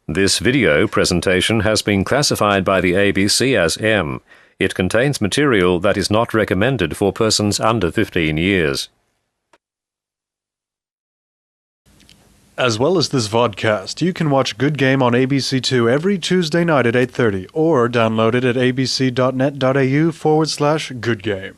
This video presentation has been classified by the ABC as M. It contains material that is not recommended for persons under 15 years. As well as this vodcast, you can watch Good Game on ABC2 every Tuesday night at 8:30 or download it at abc.net.au/goodgame.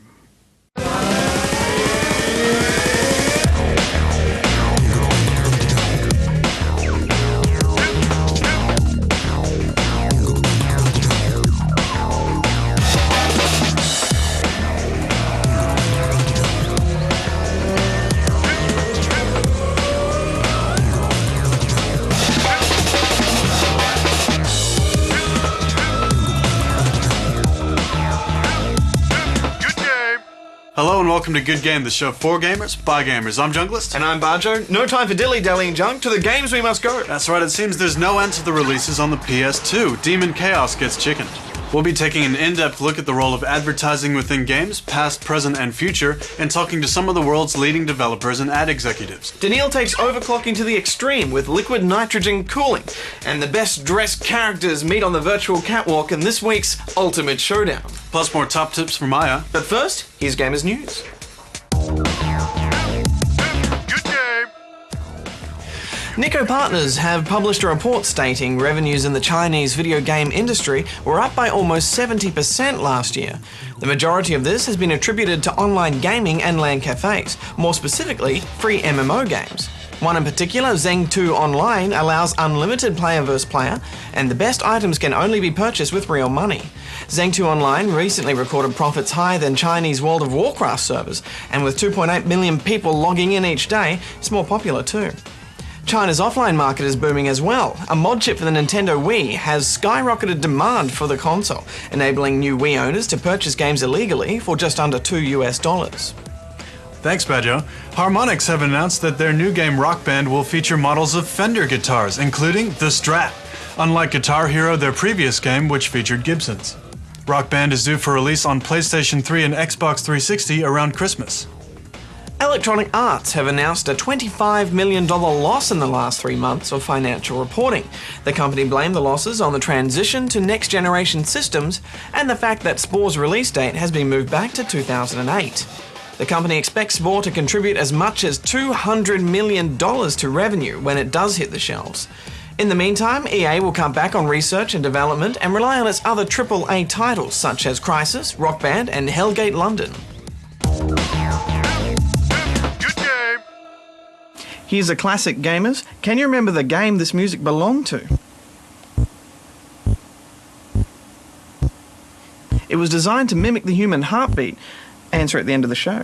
Hello and welcome to Good Game, the show for gamers, by gamers. I'm Junglist. And I'm Barjo. No time for dilly-dallying, Junk. To the games we must go. That's right, it seems there's no end to the releases on the PS2. Demon Chaos gets chickened. We'll be taking an in-depth look at the role of advertising within games, past, present, and future, and talking to some of the world's leading developers and ad executives. Daniil takes overclocking to the extreme with liquid nitrogen cooling, and the best-dressed characters meet on the virtual catwalk in this week's Ultimate Showdown. Plus more top tips from Maya. But first, here's Gamers News. Nico Partners have published a report stating revenues in the Chinese video game industry were up by almost 70% last year. The majority of this has been attributed to online gaming and LAN cafes, more specifically, free MMO games. One in particular, Zeng 2 Online, allows unlimited player versus player, and the best items can only be purchased with real money. Zeng 2 Online recently recorded profits higher than Chinese World of Warcraft servers, and with 2.8 million people logging in each day, it's more popular too. China's offline market is booming as well. A mod chip for the Nintendo Wii has skyrocketed demand for the console, enabling new Wii owners to purchase games illegally for just under $2. Thanks, Badjo. Harmonix have announced that their new game Rock Band will feature models of Fender guitars, including the Strat, unlike Guitar Hero, their previous game, which featured Gibsons. Rock Band is due for release on PlayStation 3 and Xbox 360 around Christmas. Electronic Arts have announced a $25 million loss in the last 3 months of financial reporting. The company blamed the losses on the transition to next-generation systems and the fact that Spore's release date has been moved back to 2008. The company expects Spore to contribute as much as $200 million to revenue when it does hit the shelves. In the meantime, EA will cut back on research and development and rely on its other AAA titles such as Crysis, Rock Band, and Hellgate London. Here's a classic, gamers. Can you remember the game this music belonged to? It was designed to mimic the human heartbeat. Answer at the end of the show.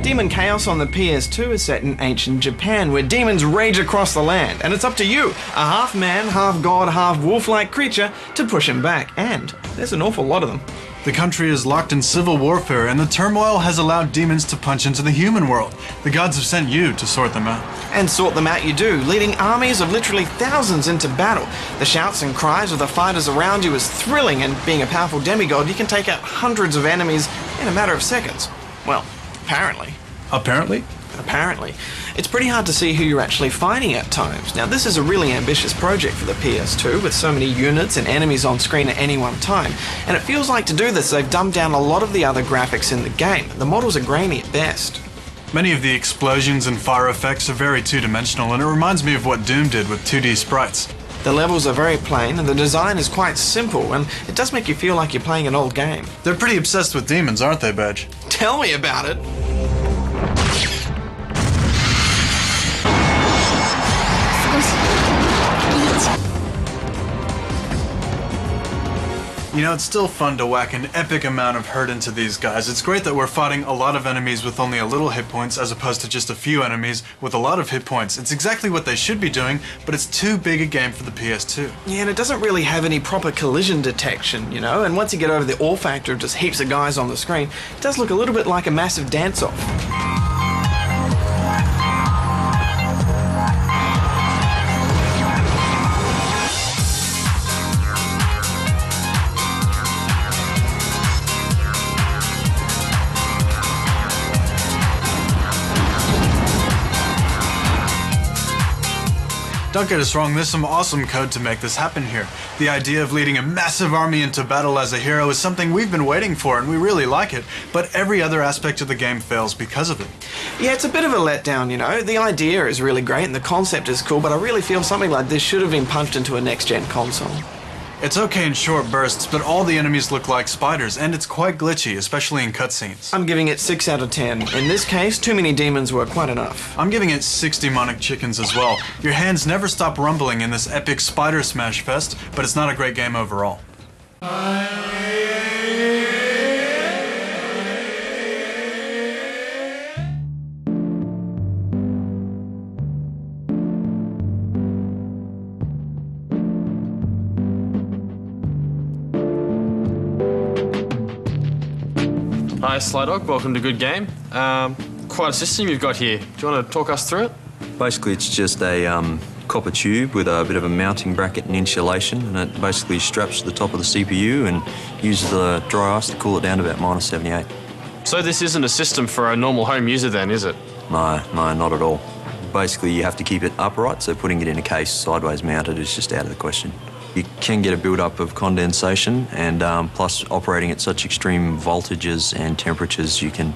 Demon Chaos on the PS2 is set in ancient Japan, where demons rage across the land, and it's up to you, a half-man, half-god, half-wolf-like creature, to push him back, and there's an awful lot of them. The country is locked in civil warfare, and the turmoil has allowed demons to punch into the human world. The gods have sent you to sort them out. And sort them out you do, leading armies of literally thousands into battle. The shouts and cries of the fighters around you is thrilling, and being a powerful demigod, you can take out hundreds of enemies in a matter of seconds. Well, apparently. Apparently? Apparently. It's pretty hard to see who you're actually fighting at times. Now, this is a really ambitious project for the PS2, with so many units and enemies on screen at any one time, and it feels like to do this they've dumbed down a lot of the other graphics in the game. The models are grainy at best. Many of the explosions and fire effects are very two-dimensional, and it reminds me of what Doom did with 2D sprites. The levels are very plain, and the design is quite simple, and it does make you feel like you're playing an old game. They're pretty obsessed with demons, aren't they, Badge? Tell me about it! You know, it's still fun to whack an epic amount of hurt into these guys. It's great that we're fighting a lot of enemies with only a little hit points as opposed to just a few enemies with a lot of hit points. It's exactly what they should be doing, but it's too big a game for the PS2. Yeah, and it doesn't really have any proper collision detection, you know, and once you get over the awe factor of just heaps of guys on the screen, it does look a little bit like a massive dance-off. Don't get us wrong, there's some awesome code to make this happen here. The idea of leading a massive army into battle as a hero is something we've been waiting for, and we really like it, but every other aspect of the game fails because of it. Yeah, it's a bit of a letdown, you know. The idea is really great and the concept is cool, but I really feel something like this should have been punched into a next-gen console. It's okay in short bursts, but all the enemies look like spiders, and it's quite glitchy, especially in cutscenes. I'm giving it 6 out of 10. In this case, too many demons were quite enough. I'm giving it 6 demonic chickens as well. Your hands never stop rumbling in this epic spider smash fest, but it's not a great game overall. Hi, Slydog. Welcome to Good Game. Quite a system you've got here. Do you want to talk us through it? Basically, it's just a copper tube with a bit of a mounting bracket and insulation, and it basically straps to the top of the CPU and uses the dry ice to cool it down to about -78. So this isn't a system for a normal home user then, is it? No, not at all. Basically, you have to keep it upright, so putting it in a case sideways mounted is just out of the question. You can get a build-up of condensation, and plus operating at such extreme voltages and temperatures, you can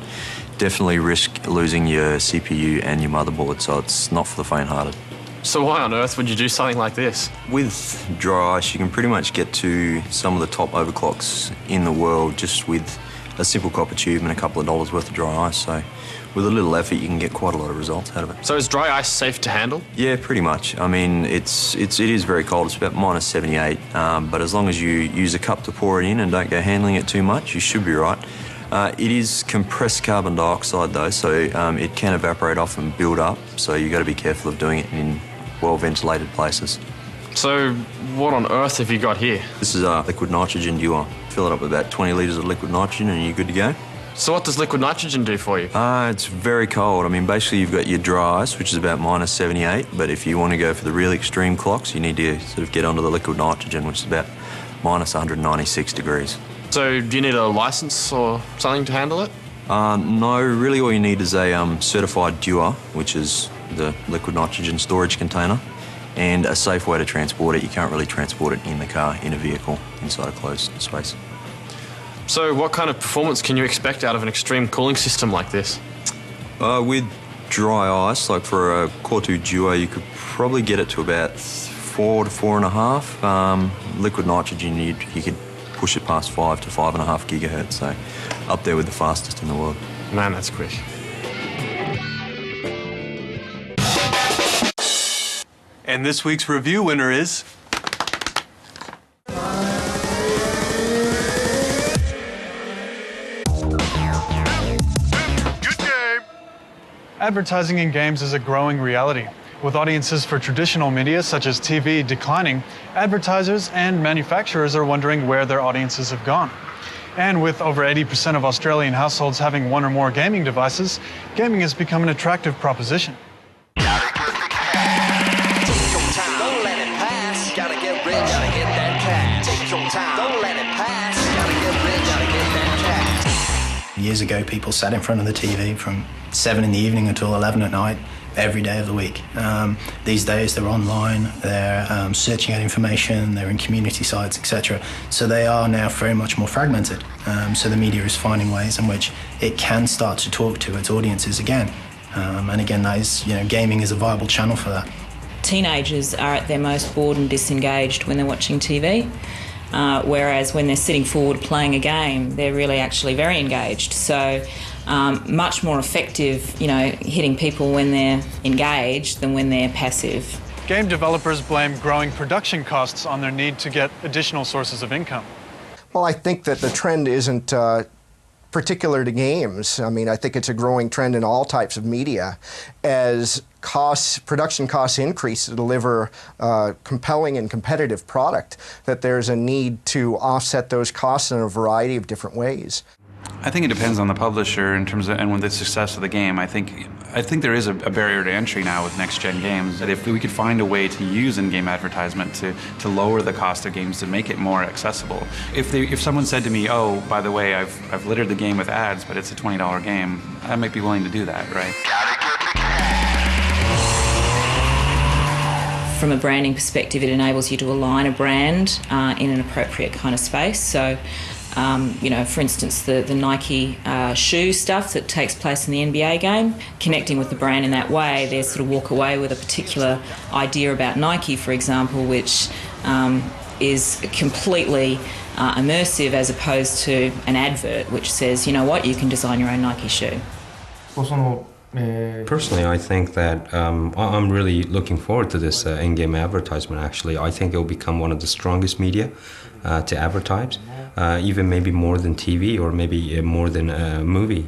definitely risk losing your CPU and your motherboard, so it's not for the faint-hearted. So why on earth would you do something like this? With dry ice, you can pretty much get to some of the top overclocks in the world just with a simple copper tube and a couple of dollars worth of dry ice, so with a little effort, you can get quite a lot of results out of it. So is dry ice safe to handle? Yeah, pretty much. I mean, it is very cold. It's about -78, but as long as you use a cup to pour it in and don't go handling it too much, you should be right. It is compressed carbon dioxide though, so it can evaporate off and build up, so you've got to be careful of doing it in well-ventilated places. So what on earth have you got here? This is a liquid nitrogen duo. Fill it up with about 20 litres of liquid nitrogen and you're good to go. So what does liquid nitrogen do for you? It's very cold. I mean, basically you've got your dry ice, which is about -78, but if you want to go for the really extreme clocks, you need to sort of get onto the liquid nitrogen, which is about -196 degrees. So do you need a license or something to handle it? No, really all you need is a certified duo, which is the liquid nitrogen storage container, and a safe way to transport it. You can't really transport it in the car, in a vehicle, inside a closed space. So what kind of performance can you expect out of an extreme cooling system like this? With dry ice, like for a Core 2 Duo, you could probably get it to about 4 to 4.5. Liquid nitrogen, you could push it past 5 to 5.5 gigahertz, so up there with the fastest in the world. Man, that's quick. And this week's review winner is... Advertising in games is a growing reality. With audiences for traditional media, such as TV, declining, advertisers and manufacturers are wondering where their audiences have gone. And with over 80% of Australian households having one or more gaming devices, gaming has become an attractive proposition. Years ago, people sat in front of the TV from 7 in the evening until 11 at night, every day of the week. These days, they're online, they're searching out information, they're in community sites, etc. So they are now very much more fragmented. So the media is finding ways in which it can start to talk to its audiences again. And again, that is, gaming is a viable channel for that. Teenagers are at their most bored and disengaged when they're watching TV. Whereas when they're sitting forward playing a game, they're really actually very engaged. So much more effective, hitting people when they're engaged than when they're passive. Game developers blame growing production costs on their need to get additional sources of income. Well, I think that the trend isn't particular to games. I mean, I think it's a growing trend in all types of media. As production costs increase to deliver compelling and competitive product, that there's a need to offset those costs in a variety of different ways. I think it depends on the publisher in terms of and with the success of the game. I think there is a barrier to entry now with next-gen games. That if we could find a way to use in-game advertisement to lower the cost of games, to make it more accessible. If someone said to me, "Oh, by the way, I've littered the game with ads, but it's a $20 game," I might be willing to do that, right? from a branding perspective, it enables you to align a brand in an appropriate kind of space. So, for instance, the Nike shoe stuff that takes place in the NBA game, connecting with the brand in that way, they sort of walk away with a particular idea about Nike, for example, which is completely immersive as opposed to an advert which says, you know what, you can design your own Nike shoe. Personally, I think that I'm really looking forward to this in-game advertisement, actually. I think it will become one of the strongest media to advertise, even maybe more than TV or maybe more than a movie.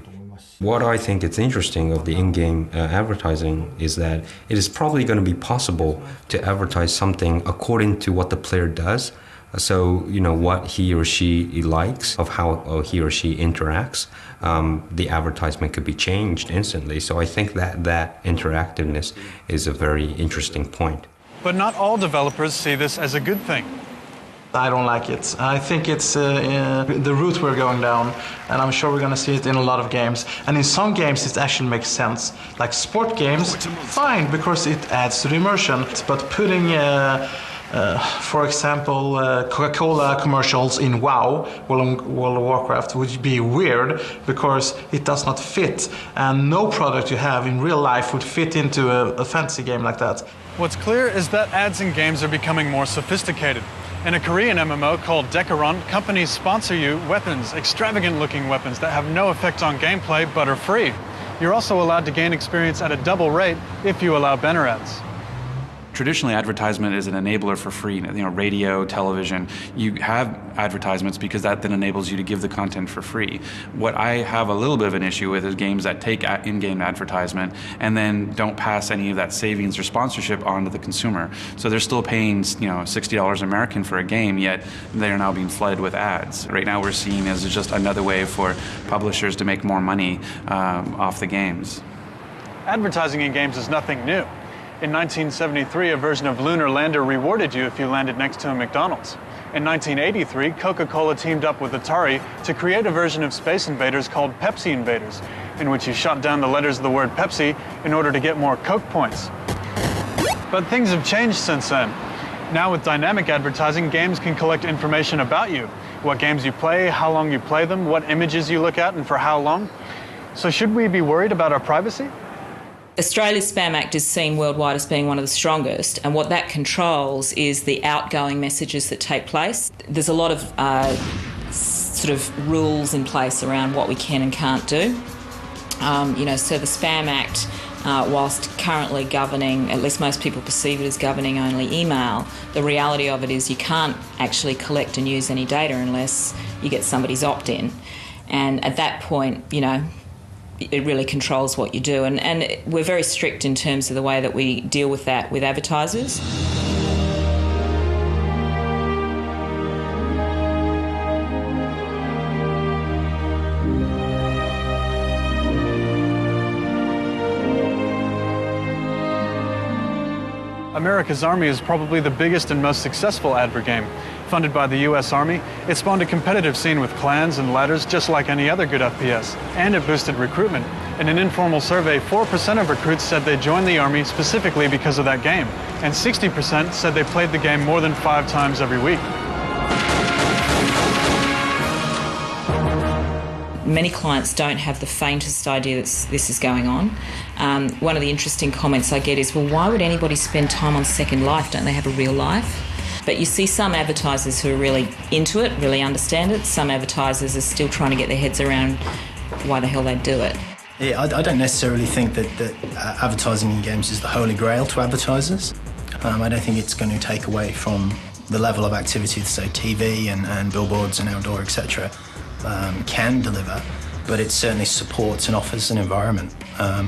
What I think is interesting of the in-game advertising is that it is probably going to be possible to advertise something according to what the player does. So, what he or she likes, of how he or she interacts, the advertisement could be changed instantly. So I think that interactiveness is a very interesting point. But not all developers see this as a good thing. I don't like it. I think it's the route we're going down, and I'm sure we're going to see it in a lot of games. And in some games it actually makes sense. Like sport games, fine, because it adds to the immersion. But putting for example, Coca-Cola commercials in WoW, World of Warcraft, would be weird because it does not fit, and no product you have in real life would fit into a fantasy game like that. What's clear is that ads in games are becoming more sophisticated. In a Korean MMO called Decaron, companies sponsor you weapons, extravagant-looking weapons that have no effect on gameplay but are free. You're also allowed to gain experience at a double rate if you allow banner ads. Traditionally, advertisement is an enabler for free. Radio, television. You have advertisements because that then enables you to give the content for free. What I have a little bit of an issue with is games that take in-game advertisement and then don't pass any of that savings or sponsorship on to the consumer. So they're still paying, $60 American for a game, yet they are now being flooded with ads. Right now, we're seeing as just another way for publishers to make more money off the games. Advertising in games is nothing new. In 1973, a version of Lunar Lander rewarded you if you landed next to a McDonald's. In 1983, Coca-Cola teamed up with Atari to create a version of Space Invaders called Pepsi Invaders, in which you shot down the letters of the word Pepsi in order to get more Coke points. But things have changed since then. Now with dynamic advertising, games can collect information about you, what games you play, how long you play them, what images you look at, and for how long. So should we be worried about our privacy? Australia's Spam Act is seen worldwide as being one of the strongest, and what that controls is the outgoing messages that take place. There's a lot of sort of rules in place around what we can and can't do. So the Spam Act, whilst currently governing, at least most people perceive it as governing only email, the reality of it is you can't actually collect and use any data unless you get somebody's opt-in. And at that point, it really controls what you do. And we're very strict in terms of the way that we deal with that with advertisers. America's Army is probably the biggest and most successful advert game. Funded by the US Army, it spawned a competitive scene with clans and ladders just like any other good FPS, and it boosted recruitment. In an informal survey, 4% of recruits said they joined the Army specifically because of that game, and 60% said they played the game more than 5 times every week. Many clients don't have the faintest idea that this is going on. One of the interesting comments I get is, well, why would anybody spend time on Second Life? Don't they have a real life? But you see some advertisers who are really into it, really understand it. Some advertisers are still trying to get their heads around why the hell they do it. Yeah, I don't necessarily think that advertising in games is the holy grail to advertisers. I don't think it's going to take away from the level of activity that, say, TV and billboards and outdoor, etc., can deliver, but it certainly supports and offers an environment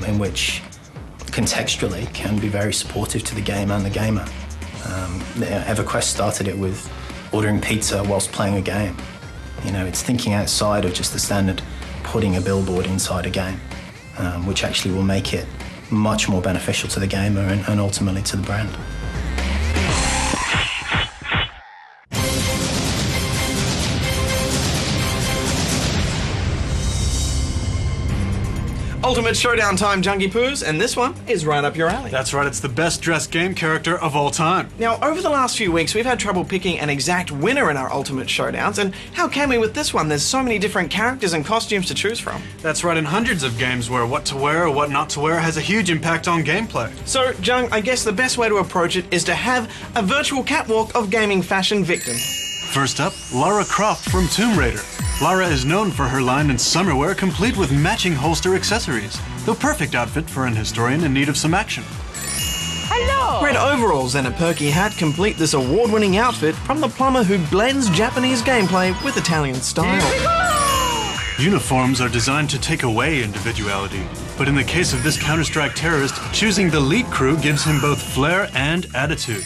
in which contextually can be very supportive to the game and the gamer. EverQuest started it with ordering pizza whilst playing a game. It's thinking outside of just the standard putting a billboard inside a game, which actually will make it much more beneficial to the gamer and ultimately to the brand. Ultimate Showdown time, Junkie Poos, and this one is right up your alley. That's right, it's the best dressed game character of all time. Now, over the last few weeks, we've had trouble picking an exact winner in our Ultimate Showdowns, and how can we with this one? There's so many different characters and costumes to choose from. That's right, in hundreds of games where what to wear or what not to wear has a huge impact on gameplay. So, Jung, I guess the best way to approach it is to have a virtual catwalk of gaming fashion victim. First up, Lara Croft from Tomb Raider. Lara is known for her line in summerwear complete with matching holster accessories. The perfect outfit for an historian in need of some action. Hello! Red overalls and a perky hat complete this award-winning outfit from the plumber who blends Japanese gameplay with Italian style. Uniforms are designed to take away individuality, but in the case of this Counter-Strike terrorist, choosing the Elite crew gives him both flair and attitude.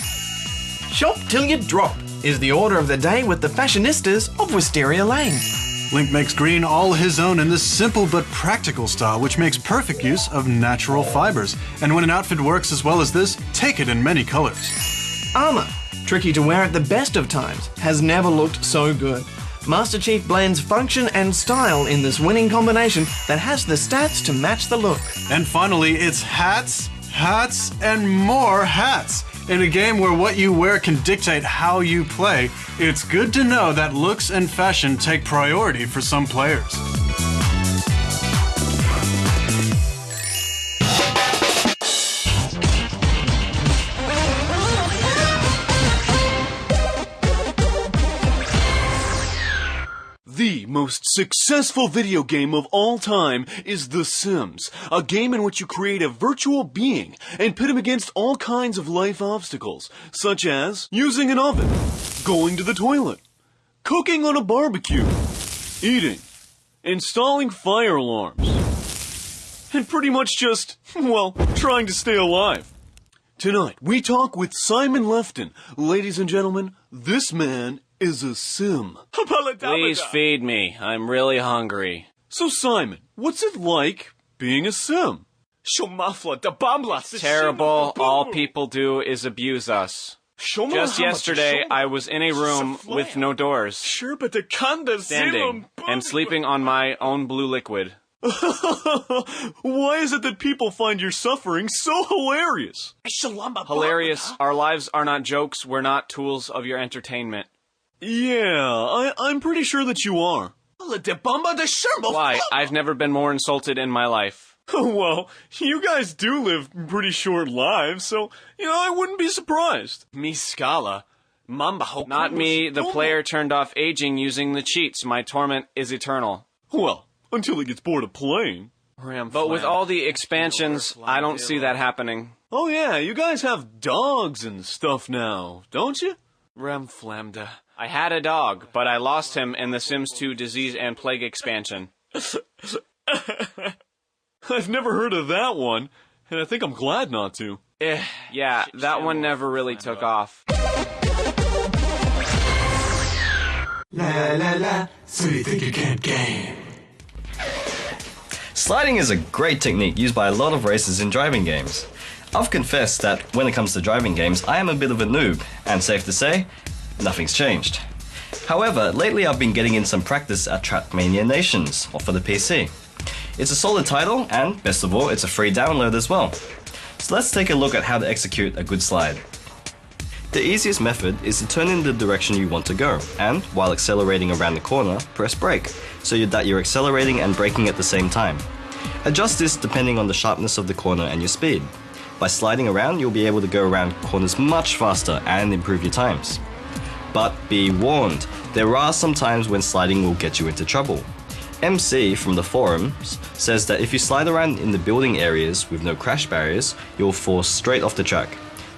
Shop till you drop is the order of the day with the fashionistas of Wisteria Lane. Link makes green all his own in this simple but practical style, which makes perfect use of natural fibers. And when an outfit works as well as this, take it in many colors. Armor, tricky to wear at the best of times, has never looked so good. Master Chief blends function and style in this winning combination that has the stats to match the look. And finally, it's hats, hats, and more hats. In a game where what you wear can dictate how you play, it's good to know that looks and fashion take priority for some players. The most successful video game of all time is The Sims, a game in which you create a virtual being and pit him against all kinds of life obstacles, such as using an oven, going to the toilet, cooking on a barbecue, eating, installing fire alarms, and pretty much just, well, trying to stay alive. Tonight, we talk with Simon Lefton. Ladies and gentlemen, this man is a sim. Please feed me. I'm really hungry. So Simon, what's it like being a sim? Terrible. All people do is abuse us. Just yesterday, I was in a room with no doors, standing and sleeping on my own blue liquid. Why is it that people find your suffering so hilarious? Hilarious. Our lives are not jokes. We're not tools of your entertainment. Yeah, I'm pretty sure that you are. Why? I've never been more insulted in my life. Well, you guys do live pretty short lives, so, I wouldn't be surprised. Me scala. Not me, the player turned off aging using the cheats. My torment is eternal. Well, until he gets bored of playing. But with all the expansions, I don't see that happening. Oh yeah, you guys have dogs and stuff now, don't you? Ramflamda. I had a dog, but I lost him in the Sims 2 Disease and Plague expansion. I've never heard of that one, and I think I'm glad not to. Yeah, that one never really took off. La la la, so you think you can't game. Sliding is a great technique used by a lot of racers in driving games. I've confessed that when it comes to driving games, I am a bit of a noob, and safe to say, nothing's changed. However, lately I've been getting in some practice at Trackmania Nations, or for the PC. It's a solid title, and best of all, it's a free download as well. So let's take a look at how to execute a good slide. The easiest method is to turn in the direction you want to go, and while accelerating around the corner, press brake, so that you're accelerating and braking at the same time. Adjust this depending on the sharpness of the corner and your speed. By sliding around, you'll be able to go around corners much faster and improve your times. But be warned, there are some times when sliding will get you into trouble. MC from the forums says that if you slide around in the building areas with no crash barriers, you'll fall straight off the track.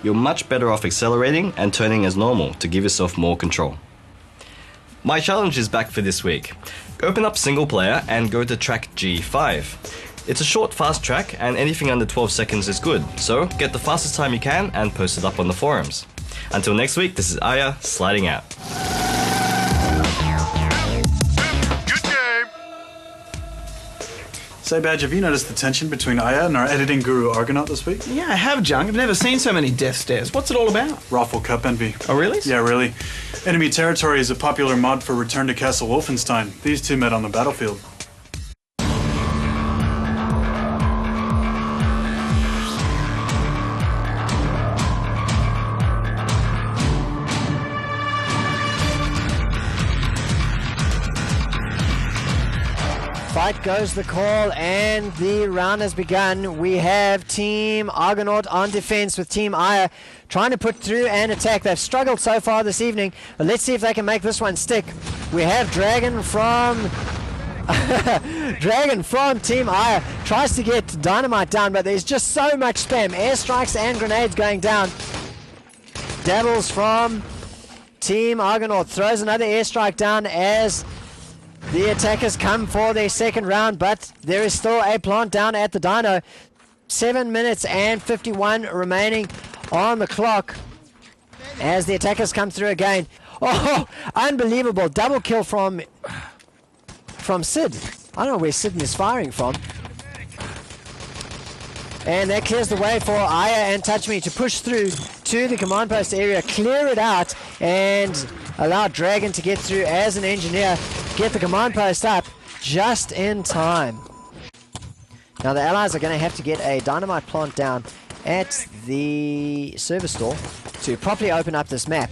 You're much better off accelerating and turning as normal to give yourself more control. My challenge is back for this week. Open up single player and go to track G5. It's a short, fast track, and anything under 12 seconds is good, so get the fastest time you can and post it up on the forums. Until next week, this is Aya, sliding out. Good game! Say, Badge, have you noticed the tension between Aya and our editing guru Argonaut this week? Yeah, I have, Jung. I've never seen so many death stares. What's it all about? Roffle Cup envy. Oh, really? Yeah, really. Enemy Territory is a popular mod for Return to Castle Wolfenstein. These two met on the battlefield. Right goes the call, and the round has begun. We have Team Argonaut on defense with Team Aya trying to put through an attack. They've struggled so far this evening, but let's see if they can make this one stick. We have Dragon from Team Aya tries to get Dynamite down, but there's just so much spam. Airstrikes and grenades going down. Dabbles from Team Argonaut throws another airstrike down as the attackers come for their second round, but there is still a plant down at the dyno. 7 minutes and 51 remaining on the clock as the attackers come through again. Oh, unbelievable. Double kill from Sid. I don't know where Sid is firing from. And that clears the way for Aya and Touch Me to push through to the command post area, clear it out, and allow Dragon to get through as an engineer, get the command post up just in time. Now the allies are going to have to get a dynamite plant down at the service store to properly open up this map.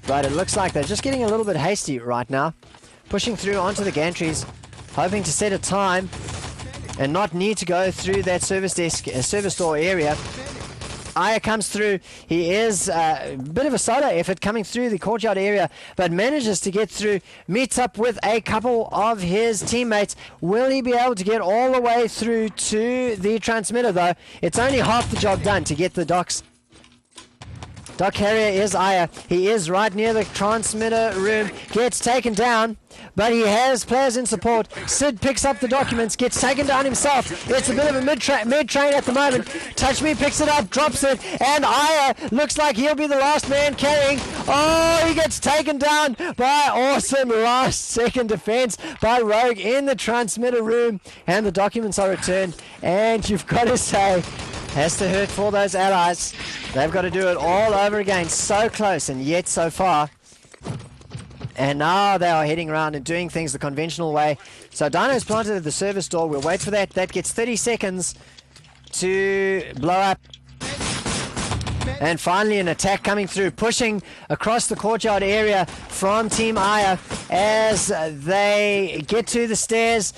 But it looks like they're just getting a little bit hasty right now, pushing through onto the gantries, hoping to set a time and not need to go through that service store area. Aya comes through. He is a bit of a solo effort coming through the courtyard area, but manages to get through, meets up with a couple of his teammates. Will he be able to get all the way through to the transmitter, though? It's only half the job done to get the docks. Dock carrier is Aya. He is right near the transmitter room. Gets taken down, but he has players in support. Sid picks up the documents, gets taken down himself. It's a bit of a mid-train at the moment. Touch Me picks it up, drops it, and Aya looks like he'll be the last man carrying. Oh, he gets taken down by awesome last-second defense by Rogue in the transmitter room, and the documents are returned. And you've got to say, has to hurt for those allies. They've got to do it all over again. So close and yet so far. And now they are heading around and doing things the conventional way. So Dino's planted at the service door. We'll wait for that. That gets 30 seconds to blow up. And finally an attack coming through, pushing across the courtyard area from Team Aya as they get to the stairs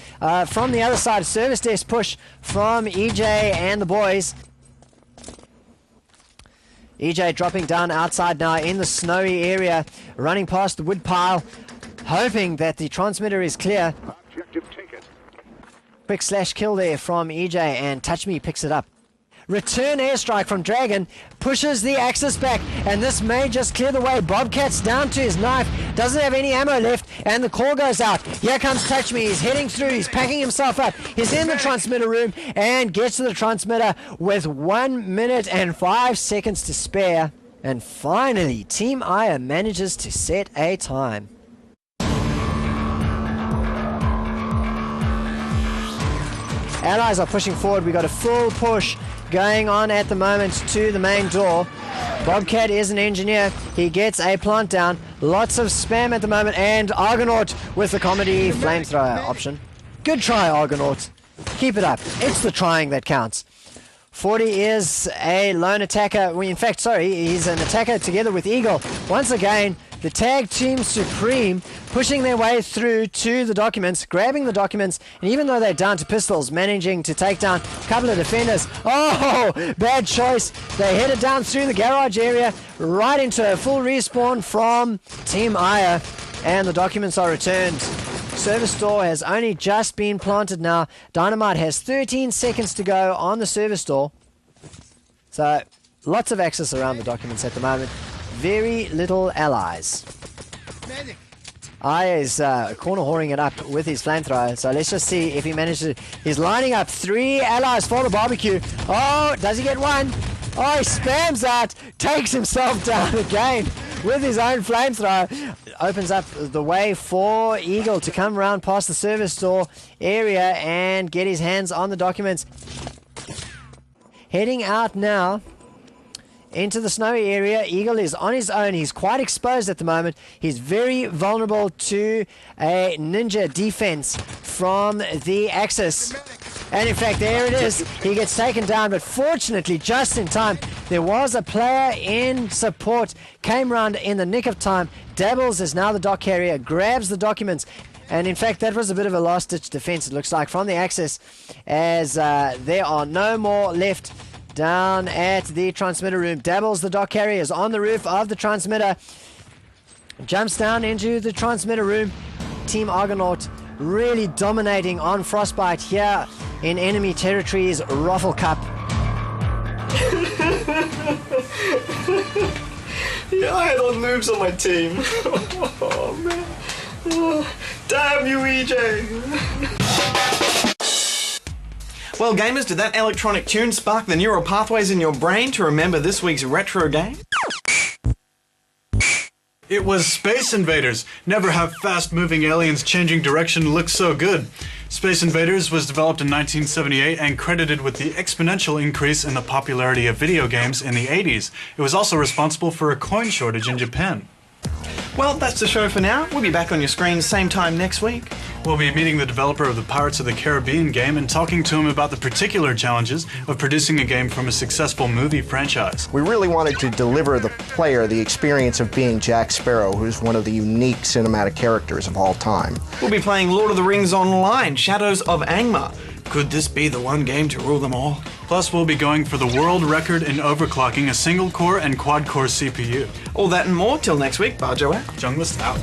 from the other side. Service desk push from EJ and the boys. EJ dropping down outside now in the snowy area, running past the wood pile, hoping that the transmitter is clear. Quick slash kill there from EJ, and Touch Me picks it up. Return airstrike from Dragon, pushes the Axis back, and this may just clear the way. Bobcat's down to his knife, doesn't have any ammo left, and the call goes out. Here comes Touch Me, he's heading through, he's packing himself up. He's in the transmitter room and gets to the transmitter with 1 minute and 5 seconds to spare. And finally, Team Aya manages to set a time. Allies are pushing forward. We got a full push going on at the moment to the main door. Bobcat is an engineer. He gets a plant down. Lots of spam at the moment, and Argonaut with the comedy flamethrower option. Good try, Argonaut. Keep it up. It's the trying that counts. 40 is a lone attacker. Well, in fact, sorry, he's an attacker together with Eagle. Once again, the tag team supreme pushing their way through to the documents, grabbing the documents, and even though they're down to pistols, managing to take down a couple of defenders. Oh, bad choice. They headed down through the garage area, right into a full respawn from Team Aya, and the documents are returned. Service door has only just been planted now. Dynamite has 13 seconds to go on the service door. So, lots of access around the documents at the moment. Very little allies. Aya is corner whoring it up with his flamethrower, so let's just see if he manages to... He's lining up 3 allies for the barbecue. Oh, does he get one? Oh, he spams out, takes himself down again with his own flamethrower. Opens up the way for Eagle to come around past the service door area and get his hands on the documents. Heading out now into the snowy area. Eagle is on his own. He's quite exposed at the moment. He's very vulnerable to a ninja defense from the Axis. And in fact, there it is. He gets taken down, but fortunately, just in time, there was a player in support, came round in the nick of time. Dabbles is now the dock carrier, grabs the documents, And in fact, that was a bit of a last-ditch defense, it looks like, from the Axis, as there are no more left down at the transmitter room. Dabbles, the dock carrier, is on the roof of the transmitter. Jumps down into the transmitter room. Team Argonaut really dominating on Frostbite here in enemy territories, Roffle Cup. Yeah, I had all noobs on my team. Oh, man. Oh, damn you, EJ. Well, gamers, did that electronic tune spark the neural pathways in your brain to remember this week's retro game? It was Space Invaders. Never have fast-moving aliens changing direction look so good. Space Invaders was developed in 1978 and credited with the exponential increase in the popularity of video games in the 80s. It was also responsible for a coin shortage in Japan. Well, that's the show for now. We'll be back on your screen same time next week. We'll be meeting the developer of the Pirates of the Caribbean game and talking to him about the particular challenges of producing a game from a successful movie franchise. We really wanted to deliver the player the experience of being Jack Sparrow, who's one of the unique cinematic characters of all time. We'll be playing Lord of the Rings Online, Shadows of Angmar. Could this be the one game to rule them all? Plus, we'll be going for the world record in overclocking a single-core and quad-core CPU. All that and more till next week. Barjo out. Junglist out.